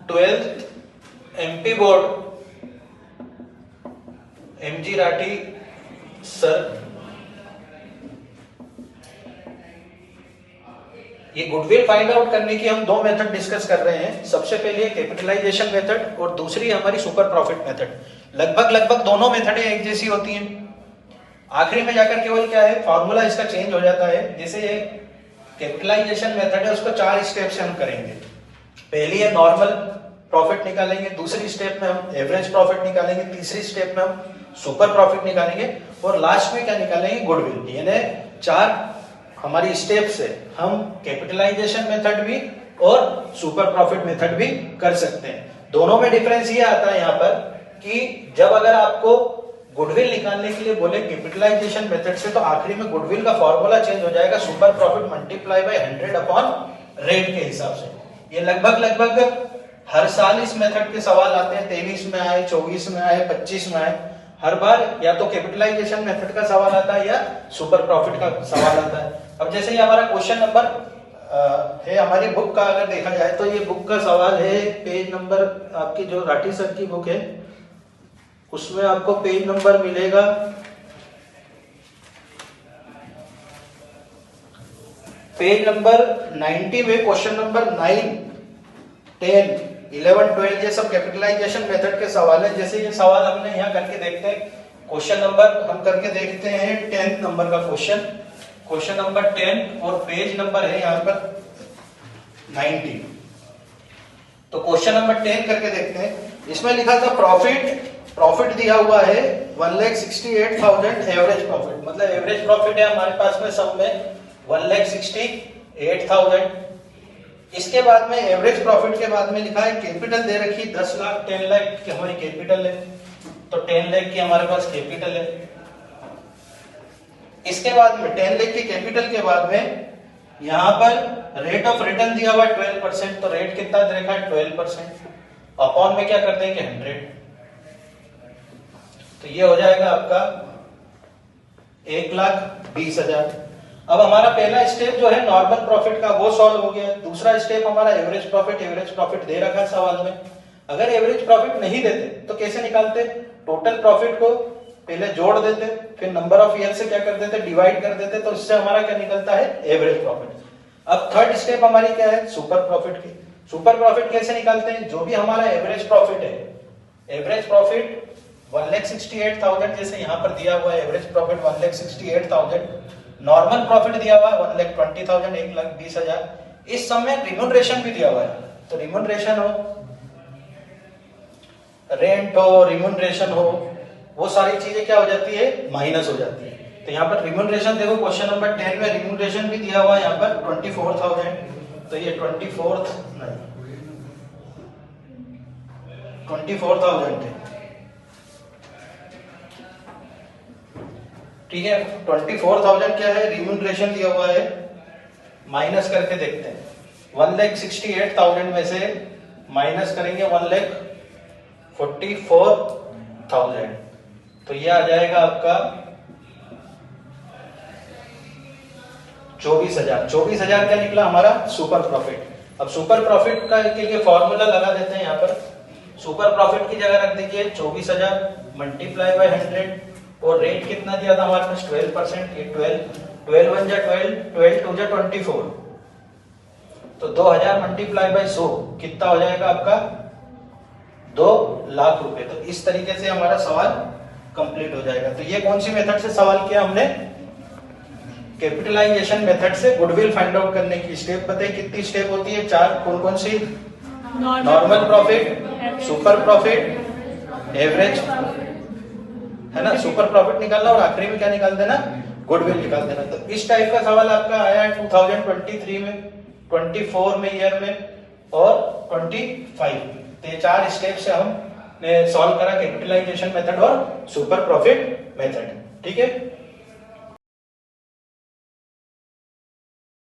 12th MP board MG Rathi sir. ये goodwill find out करने की हम दो मेथड डिस्कस कर रहे हैं। सबसे पहले कैपिटलाइजेशन मेथड और दूसरी हमारी सुपर प्रॉफिट मेथड। लगभग दोनों मेथडें एक जैसी होती हैं। आखिरी में जाकर केवल क्या है, फार्मूला इसका चेंज हो जाता है। जैसे ये कैपिटलाइजेशन मेथड है, उसको 4 स्टेप से हम करेंगे। पहली है नॉर्मल प्रॉफिट निकालेंगे, दूसरी स्टेप में हम एवरेज प्रॉफिट निकालेंगे, तीसरी स्टेप में हम सुपर प्रॉफिट निकालेंगे और लास्ट में क्या निकालेंगे, गुडविल। यानी 4 हमारी स्टेप से हम कैपिटलाइजेशन मेथड भी और सुपर प्रॉफिट मेथड भी कर सकते हैं। दोनों में डिफरेंस ये आता है यहाँ पर कि जब अगर आपको गुडविल निकालने के लिए बोले कैपिटलाइजेशन मेथड से, तो आखिरी में गुडविल का फॉर्मूला चेंज हो जाएगा, super profit multiply by 100 upon rate के हिसाब से। ये लगभग हर साल इस मेथड के सवाल आते हैं। 23 में आए, 24 में आए, 25 में आए। हर बार या तो कैपिटलाइजेशन मेथड का सवाल आता है या सुपर प्रॉफिट का सवाल आता है। अब जैसे ये हमारा क्वेश्चन नंबर है हमारी बुक का, अगर देखा जाए तो ये बुक का सवाल है, पेज नंबर आपकी जो राठी सर की बुक है उसमें आपको पेज नंबर मिलेगा पेज नंबर 90 में क्वेश्चन नंबर 9, 10, 11, 12 ये सब कैपिटलाइजेशन मेथड के सवाल है। जैसे ये सवाल हमने यहाँ करके देखते हैं, क्वेश्चन नंबर हम करके देखते हैं 10 नंबर का क्वेश्चन नंबर 10 और पेज नंबर है यहाँ पर 90। तो क्वेश्चन नंबर 10 करके देखते हैं। इसमें लिखा था प्रॉफिट दिया हुआ है 1,68,000 एवरेज प्रॉफिट, मतलब एवरेज प्रॉफिट है हमारे पास में सब में 1,68,000। इसके बाद में एवरेज प्रॉफिट के बाद में लिखा है कैपिटल दे रखी 10 लाख, 10 लाख की हमारी कैपिटल है, तो 10 लाख की हमारे पास कैपिटल है। इसके बाद में 10 लाख की कैपिटल के बाद में यहाँ पर रेट ऑफ रिटर्न दिया हुआ 12%, तो रेट कितना दे रखा है 12%, अपॉन में क्या कर देंगे 100, तो ये हो जाएगा आपका 1,20,000। अब हमारा पहला स्टेप जो है नॉर्मल प्रॉफिट का वो सॉल्व हो गया। दूसरा स्टेप हमारा एवरेज प्रॉफिट दे रखा है सवाल में। अगर एवरेज प्रॉफिट नहीं देते तो कैसे निकालते, टोटल प्रॉफिट को पहले जोड़ देते, फिर नंबर ऑफ ईयर से क्या कर देते, डिवाइड कर देते, तो इससे हमारा क्या निकलता है, एवरेज प्रॉफिट। अब थर्ड स्टेप हमारी क्या है, सुपर प्रॉफिट की। सुपर प्रॉफिट कैसे निकालते हैं, जो भी हमारा एवरेज प्रॉफिट है, एवरेज प्रॉफिट 1,68,000 जैसे यहाँ पर दिया हुआ है, एवरेज प्रॉफिट 1,68,000, नॉर्मल प्रॉफिट दिया हुआ है 1,20,000, 1,20,000। इस समय रिम्यूनरेशन भी दिया हुआ है, तो रिम्यूनरेशन हो, रेंट हो, रिम्यूनरेशन हो, वो सारी चीजें क्या हो जाती है, माइनस हो जाती है। तो यहाँ पर रिम्यूनरेशन देखो क्वेश्चन नंबर 10 में रिम्यूनरेशन भी दिया हुआ है यहाँ पर 24,000, तो ये 24,000 है, ठीक है। 24,000 क्या है, रिम्यूनरेशन दिया हुआ है, माइनस करके देखते हैं। 1,68,000 में से माइनस करेंगे 1,44,000, तो ये आ जाएगा आपका 24,000। 24,000 क्या निकला हमारा, सुपर प्रॉफिट। अब सुपर प्रॉफिट का के लिए फॉर्मूला लगा देते हैं यहाँ पर। सुपर प्रॉफिट की जगह रख दीजिए 24,000 मल्टीप्लाई बाय 100, और रेट कितना दिया था हमारे पास 12%, ये 12 1 जा 12, 12 2 जा 24, तो 2,000 मल्टीप्लाई बाय 100 कितना हो जाएगा आपका 2 लाख रुपए। तो इस तरीके से हमारा सवाल कंप्लीट हो जाएगा। तो ये कौन सी मेथड से सवाल किया हमने, कैपिटलाइजेशन मेथड से गुडविल फाइंड आउट करने की। स्टेप बताइए कितनी स्टेप होती है, 4, कौन सी, normal profit, super profit, average, है ना, सुपर प्रॉफिट निकालना और आखिरी में क्या निकाल देना, गुडविल निकाल देना। तो इस टाइप का सवाल आपका आया है 2023 में, 24 में ईयर में और 25। तो ये 4 स्टेप से हमने सॉल्व करा कैपिटलाइजेशन मेथड और सुपर प्रॉफिट मेथड, ठीक है।